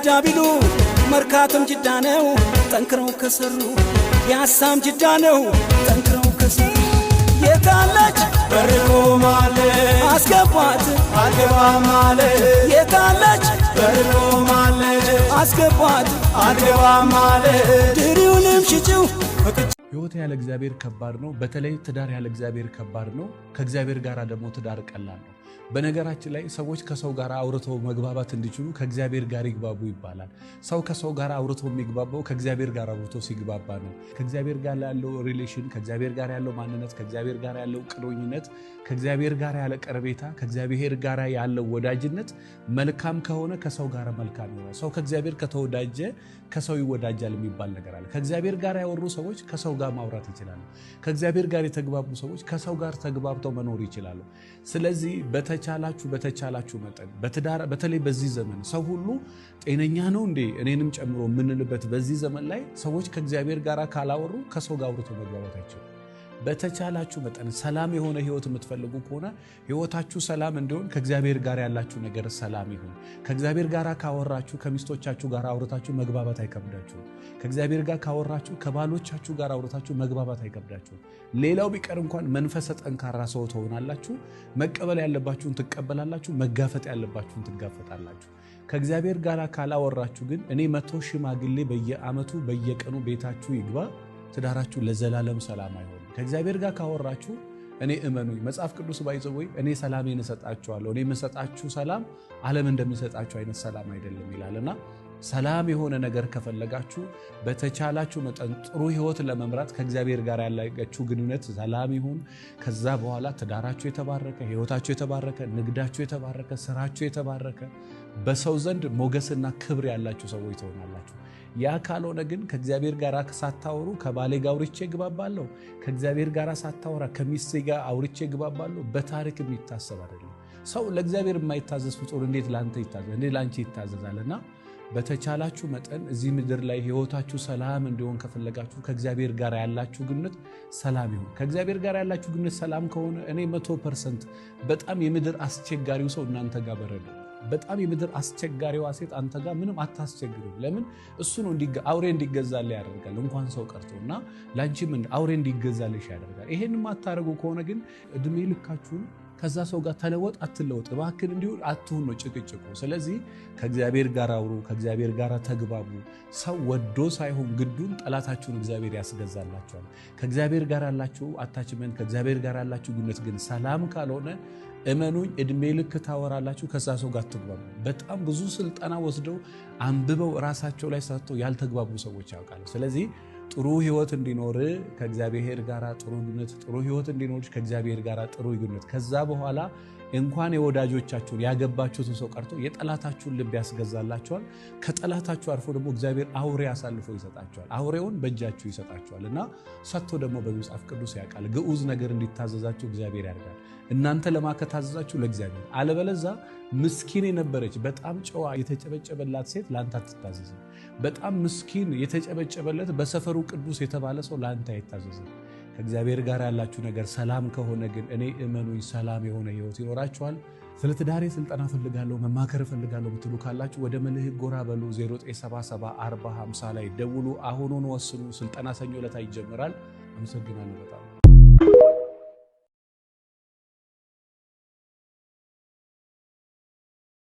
ጅዳ ቢሉ መርካቶም ጅዳ ነው ጠንክረው ከሰሩ ያሳም ጅዳ ነው ጠንክረው ከሰሩ የታለች በርቆ ማለት አስገቧት አልገባ ማለት የታለች በርቆ ማለት አስገቧት አልገባ ማለት ድሪውንም ሽጪው ሕይወት ያለ እግዚአብሔር ከባድ ነው። በተለይ ትዳር ያለ እግዚአብሔር ከባድ ነው። ከእግዚአብሔር ጋር ደግሞ ትዳር ቀላል ነው። በነገራችን ላይ ሰዎች ከሰው ጋር አውርተው መግባባት እንዲችሉ ከእግዚአብሔር ጋር ይግባቡ ይባላል። ሰው ከሰው ጋር አውርቶ የሚግባባው ከእግዚአብሔር ጋር አውርቶ ሲግባባ ነው። ከእግዚአብሔር ጋር ያለው ሪሌሽን፣ ከእግዚአብሔር ጋር ያለው ማንነት፣ ከእግዚአብሔር ጋር ያለው ቅርኝነት፣ ከእግዚአብሔር ጋር ያለ ቀረቤታ፣ ከእግዚአብሔር ጋር ያለው ወዳጅነት መልካም ከሆነ ከሰው ጋር መልካም ይሆናል። ሰው ከእግዚአብሔር ከተወዳጀ ከሰው ይወዳጃል የሚባል ነገር አለ። ከእግዚአብሔር ጋር ያወሩ ሰዎች ከሰው ጋር ማውራት ይችላሉ። ከእግዚአብሔር ጋር የተግባቡ ሰዎች ከሰው ጋር ተግባብተው መኖር ይችላሉ። ስለዚህ በተቻላችሁ መጠን በተለይ በዚህ ዘመን ሰው ሁሉ ጤነኛ ነው እንዴ እኔንም ጨምሮ የምንልበት በዚህ ዘመን ላይ ሰዎች ከእግዚአብሔር ጋር ካላወሩ ከሰው ጋር አውርቶ መግባባት አይችሉም። በተቻላችሁ መጠን ሰላም የሆነ ህይወት የምትፈልጉ ከሆነ ህይወታችሁ ሰላም እንዲሆን ከእግዚአብሔር ጋር ያላችሁ ነገር ሰላም ይሁን። ከእግዚአብሔር ጋር ካወራችሁ ከሚስቶቻችሁ ጋር አውርታችሁ መግባባት አይከብዳችሁ። ከእግዚአብሔር ጋር ካወራችሁ ከባሎቻችሁ ጋር አውርታችሁ መግባባት አይከብዳችሁ። ሌላው ቢቀር እንኳን መንፈሰ ጠንካራ ሰው ትሆናላችሁ። መቀበል ያለባችሁን ትቀበላላችሁ፣ መጋፈጥ ያለባችሁን ትጋፈጣላችሁ። ከእግዚአብሔር ጋር ካላወራችሁ ግን እኔ 100 ሽማግሌ በየዓመቱ በየቀኑ ቤታችሁ ይግባ፣ ትዳራችሁ ለዘላለም ሰላም አይሆንም። ከእግዚአብሔር ጋር ካወራችሁ እኔ እመኑኝ፣ መጽሐፍ ቅዱስ ባይዘወይ እኔ ሰላሜን እሰጣችኋለሁ፣ እኔ የምሰጣችሁ ሰላም ዓለም እንደሚሰጣችሁ አይነት ሰላም አይደለም ይላልና ሰላም የሆነ ነገር ከፈለጋችሁ በተቻላችሁ መጠን ጥሩ ህይወት ለመምራት ከእግዚአብሔር ጋር ያላችሁ ግንኙነት ሰላም ይሁን። ከዛ በኋላ ትዳራችሁ የተባረከ፣ ህይወታችሁ የተባረከ፣ ንግዳችሁ የተባረከ፣ ስራችሁ የተባረከ፣ በሰው ዘንድ ሞገስና ክብር ያላችሁ ሰዎች ትሆናላችሁ። ያ ካልሆነ ግን ከእግዚአብሔር ጋር ሳታወሩ ከባሌ ጋር አውርቼ ግባባለሁ፣ ከእግዚአብሔር ጋር ሳታወራ ከሚስቴ ጋር አውርቼ ግባባለሁ በታሪክ የሚታሰብ አይደለም። ሰው ለእግዚአብሔር የማይታዘዝ ፍጡር እንዴት ላንተ ይታዘዝ? እንዴት ላንቺ ይታዘዛልና በተቻላችሁ መጠን እዚህ ምድር ላይ ህይወታችሁ ሰላም እንዲሆን ከፈለጋችሁ ከእግዚአብሔር ጋር ያላችሁ ግንኙነት ሰላም ይሁን። ከእግዚአብሔር ጋር ያላችሁ ግንኙነት ሰላም ከሆነ እኔ 100% በጣም የምድር አስቸጋሪው ሰው እናንተ ጋር በረዶ፣ በጣም የምድር አስቸጋሪዋ ሴት አንተ ጋር ምንም አታስቸግርም። ለምን? እሱ ነው አውሬ እንዲገዛልህ ያደርጋል። እንኳን ሰው ቀርቶና ላንቺ ምን አውሬ እንዲገዛልሽ ያደርጋል። ይሄን ማታረጉ ከሆነ ግን እድሜ ልካችሁን ከዛ ሰው ጋር ተለወጥ አትለወጥ እባክን እንዲሁን አትሁን ነው ጭቅጭቁ። ስለዚህ ከእግዚአብሔር ጋር አውሩ፣ ከእግዚአብሔር ጋር ተግባቡ። ሰው ወዶ ሳይሆን ግዱን ጠላታችሁን እግዚአብሔር ያስገዛላችኋል። ከእግዚአብሔር ጋር ያላችሁ አታችመንት፣ ከእግዚአብሔር ጋር ያላችሁ ግንኙነት ግን ሰላም ካልሆነ እመኑኝ እድሜ ልክ ታወራላችሁ፣ ከዛ ሰው ጋር ተግባቡ። በጣም ብዙ ስልጠና ወስደው አንብበው ራሳቸው ላይ ሰርተው ያልተግባቡ ሰዎች ያውቃሉ። ስለዚህ ጥሩ ህይወት እንዲኖር ከእግዚአብሔር ጋር ጥሩ ግንኙነት፣ ጥሩ ህይወት እንዲኖር ከእግዚአብሔር ጋር ጥሩ ግንኙነት። ከዛ በኋላ እንኳን የወዳጆቻችሁን ያገባችሁትን ሰው ቀርቶ የጠላታችሁን ልብ ያስገዛላችኋል። ከጠላታችሁ አልፎ ደግሞ እግዚአብሔር አውሬ አሳልፎ ይሰጣችኋል። አውሬውን በእጃችሁ ይሰጣችኋል እና ሰጥቶ ደግሞ በመጽሐፍ ቅዱስ ያውቃል ግዑዝ ነገር እንዲታዘዛችሁ እግዚአብሔር ያደርጋል። እናንተ ለማከታዘዛችሁ ለእግዚአብሔር። አለበለዛ ምስኪን የነበረች በጣም ጨዋ የተጨበጨበላት ሴት ላንተ አትታዘዝም። በጣም ምስኪን የተጨበጨበለት በሰፈሩ ቅዱስ የተባለ ሰው ላንተ አይታዘዝም። ከእግዚአብሔር ጋር ያላችሁ ነገር ሰላም ከሆነ ግን እኔ እመኑኝ ሰላም የሆነ ህይወት ይኖራችኋል። ስለ ትዳሬ ስልጠና ፈልጋለሁ መማከር ፈልጋለሁ ብትሉ ካላችሁ ወደ መልሕቅ ጎራ በሉ። 09774050 ላይ ደውሉ። አሁኑን ወስኑ። ስልጠና ሰኞ ዕለት ይጀምራል። አመሰግናለሁ በጣም